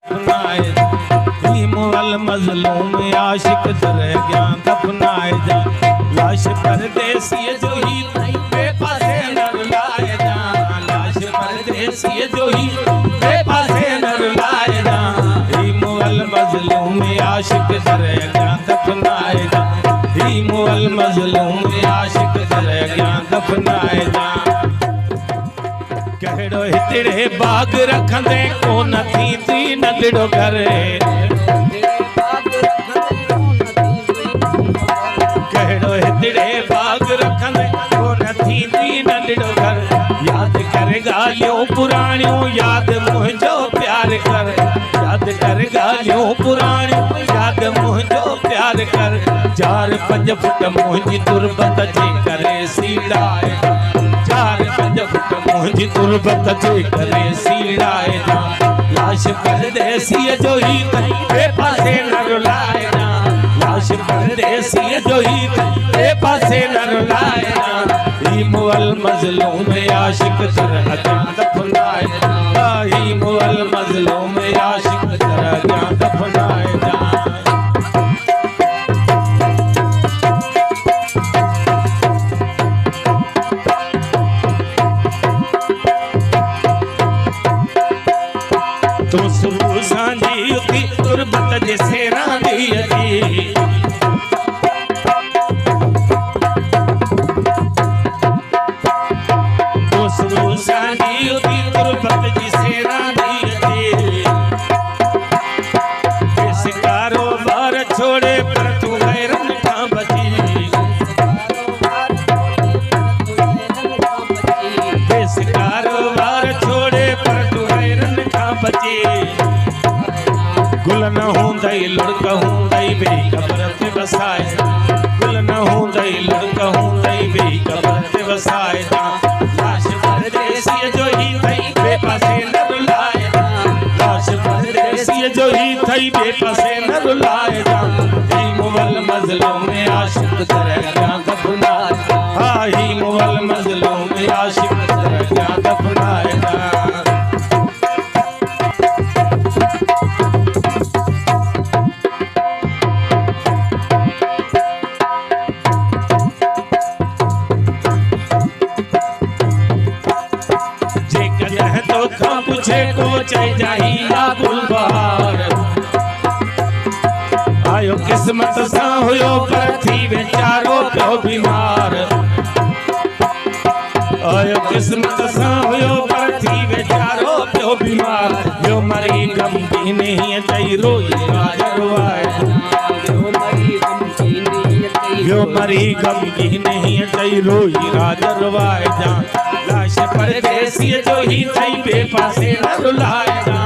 दफनाए मुअल मजलूम आशिक दरगाह दफनाए जा लाश परदेसी जो ही बेपासे न रुलाए जा लाश परदेसी जो ही बेपासे न रुलाए जा मुअल मजलूम आशिक दरगाह दफनाए जा मुअल मजलूम आशिक दरगाह दफनाए जा कहिड़ो हितड़े बाग रखंदे को न थींदी नंढड़ो घर कहिड़ो हितड़े बाग रखंदे को न थींदी नंढड़ो घर याद कर ॻाल्हियूं पुराणियूं याद मुंहिंजो प्यार कर याद कर ॻाल्हियूं पुराणियूं याद मुंहिंजो प्यार कर 4-5 फुट मुंहिंजी तुरबत जे करे सीड़ाए 4-5 फुट मुंहिंजी तुरबत जे करे सीड़ाए जा लाश परदेसी जो ही बेपासे न रुलाए जा लाश परदेसी जो ही बेपासे न रुलाए जा मुअल मजलूम आशिक दरगाह दफनाए जा मुअल मजलूम आशिक दरगाह दफनाए जा तो सुबह सांझी उठी तुरबत जे सेरा दी तो सुबह सांझी उठी तुरबत जी सेरा दी इस कारोबार छोड़े पर तू गैरन का बची इस कारोबार छोड़े पर तू गैरन का बची गुल न हूंदई लुड़क हूंदई बे कब्र ते वसाए गुल न हूंदई लुड़क हूंदई बे कब्र ते वसाए लाश परदेसी जो ही थई बेपासे न रुलाए लाश परदेसी जो ही थई बेपासे न रुलाए मुअल मजलूम आशिक दरगाह दफनाए मुअल मजलूम आशिक दरगाह दफनाए पूछे को चई जाही या गुलबहार आयो किस्मत सां हुयो पर थी वेचारो पियो बीमार आयो किस्मत सां हुयो पर थी वेचारो पियो बीमार जो मरी गमगीन हीअं चई रोई राज रुआए जो मरी गमगीन हीअं चई रोई राज रुआए जा लाश परदेसी जो ही थई बेपासे न रुलाए जा